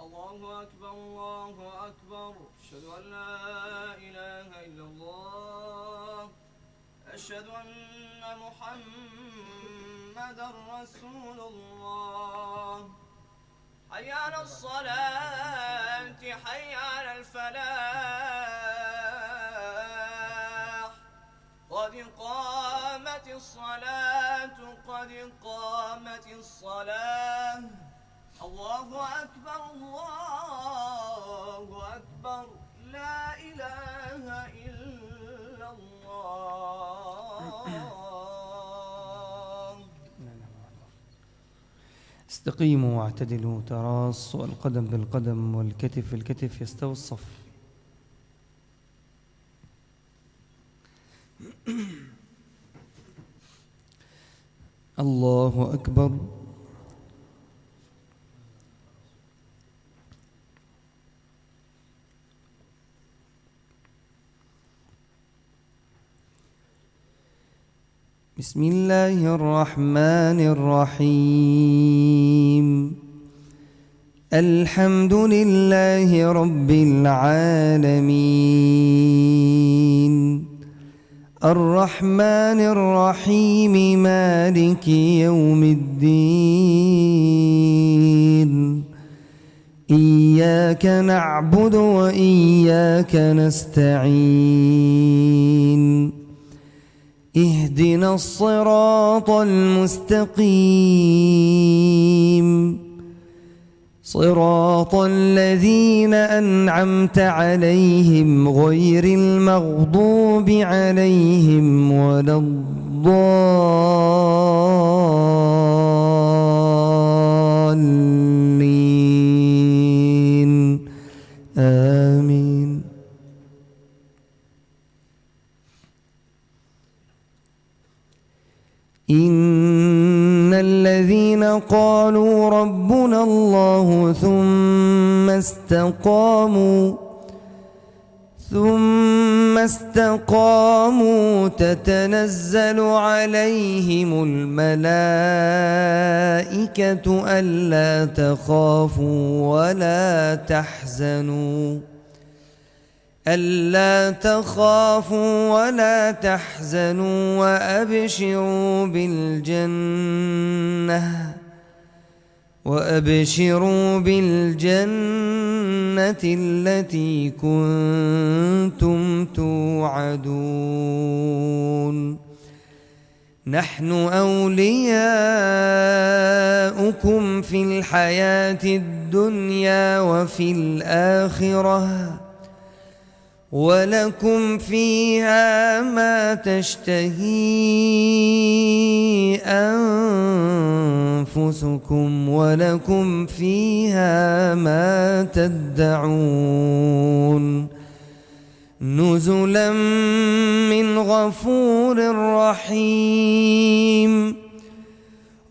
الله أكبر الله أكبر. أشهد أن لا إله إلا الله. أشهد أن محمدا رسول الله. حي على الصلاة حي على الفلاح. قد قامت الصلاة قد قامت الصلاة. الله أكبر الله أكبر. لا إله إلا الله. استقيموا واعتدلوا تراصوا، القدم بالقدم والكتف بالكتف يستوي الصف. الله أكبر. بسم الله الرحمن الرحيم. الحمد لله رب العالمين، الرحمن الرحيم، مالك يوم الدين. إياك نعبد وإياك نستعين. اهدنا الصراط المستقيم، صراط الذين أنعمت عليهم غير المغضوب عليهم ولا الضالين. آمين. إن الذين قالوا ربنا الله ثم استقاموا تتنزل عليهم الملائكة ألا تخافوا ولا تحزنوا وأبشروا بالجنة التي كنتم توعدون. نحن أولياؤكم في الحياة الدنيا وفي الآخرة، ولكم فيها ما تشتهي أنفسكم ولكم فيها ما تدعون. نزلا من غفور رحيم.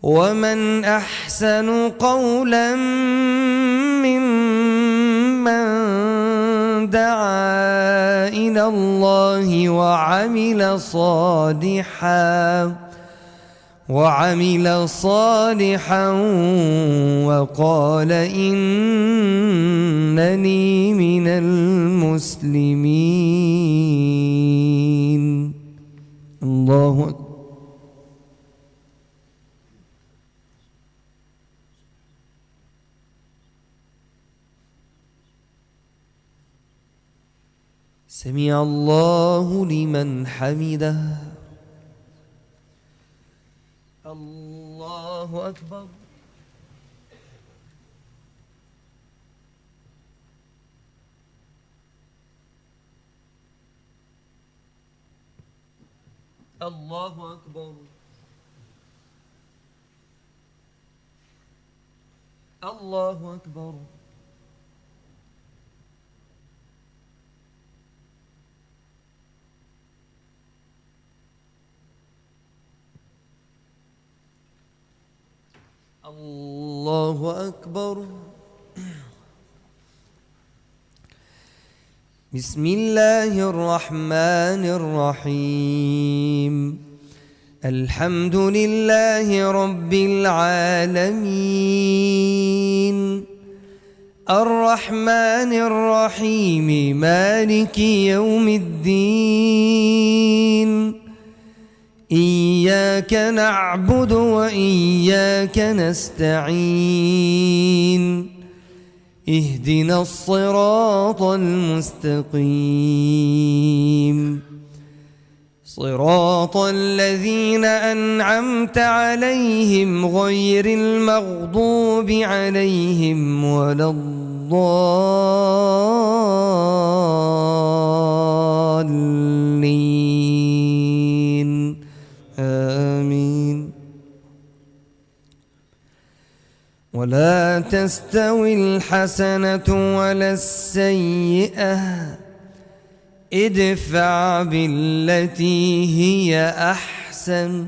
ومن أحسن قولا ممن دعا إلى الله وعمل صالحا وقال إنني من المسلمين. الله أكبر. سمع الله لمن حمده. الله أكبر. الله أكبر. الله أكبر. الله أكبر. بسم الله الرحمن الرحيم. الحمد لله رب العالمين، الرحمن الرحيم مالك يوم الدين إياك نعبد وإياك نستعين اهدنا الصراط المستقيم صراط الذين أنعمت عليهم غير المغضوب عليهم ولا الضالين آمين. ولا تستوي الحسنة ولا السيئة ادفع بالتي هي أحسن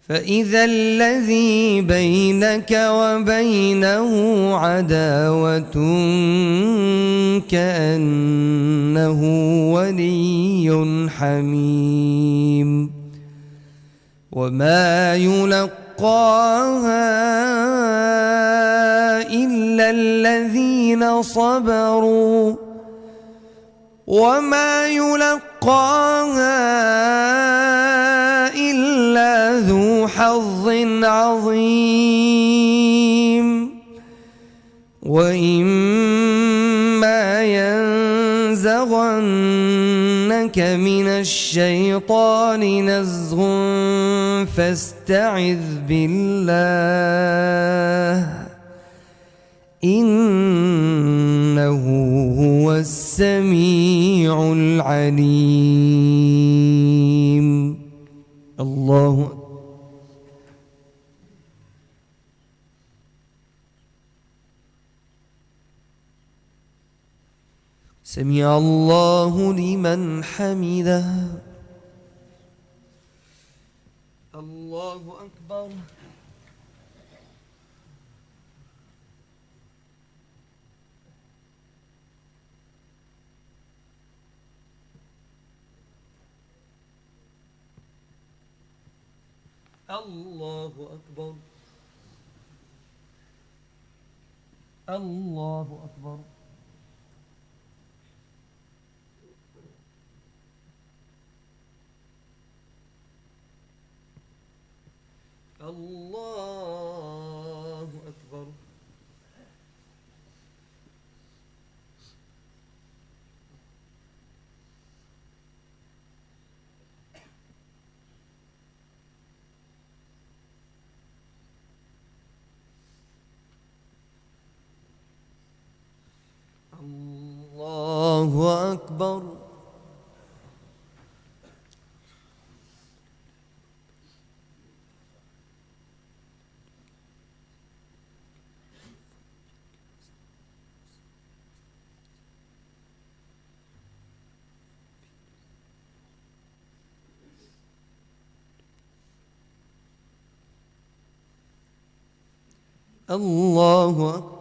فإذا الذي بينك وبينه عداوة كأنه ولي حميم وما يلقاها إلا الذين صبروا وما يلقاها إلا ذو حظ عظيم وإما ينزغنك من الشيطان نزغ فاستعذ بالله إنه هو السميع العليم. الله سمع الله لمن حمده. الله أكبر. الله أكبر. الله أكبر. الله أكبر. الله أكبر. الله أكبر.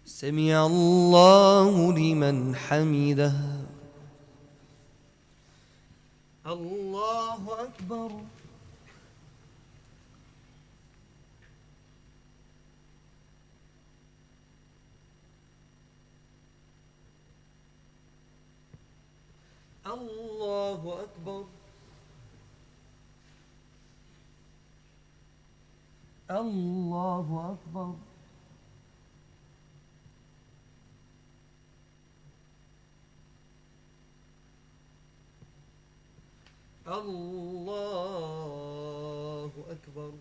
سمع الله لمن حمده. الله أكبر. الله أكبر. الله أكبر. الله أكبر.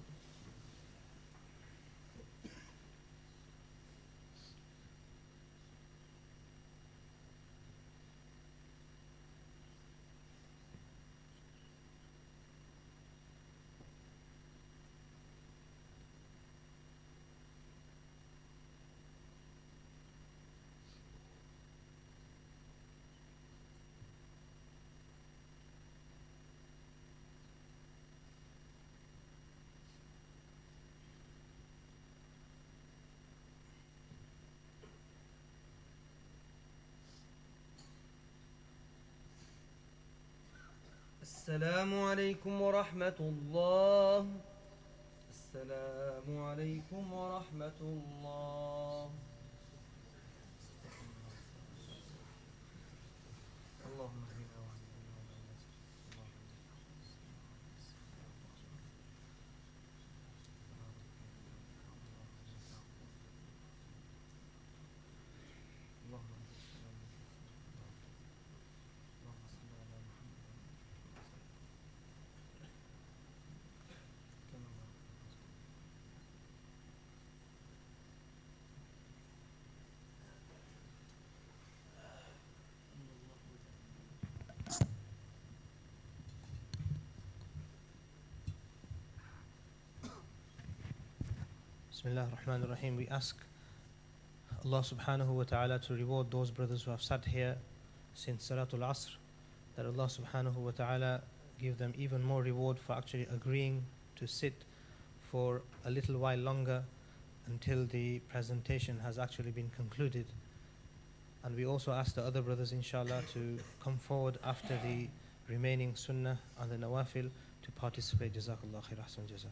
السلام عليكم ورحمة الله. السلام عليكم ورحمة الله. اللهم اهدنا واهدنا Bismillah ar-Rahman ar-Rahim. We ask Allah subhanahu wa ta'ala to reward those brothers who have sat here since Salatul Asr, that Allah subhanahu wa ta'ala give them even more reward for actually agreeing to sit for a little while longer until the presentation has actually been concluded. And we also ask the other brothers inshallah to come forward after the remaining sunnah and the nawafil to participate. Jazakallah khair, ahsan jaza.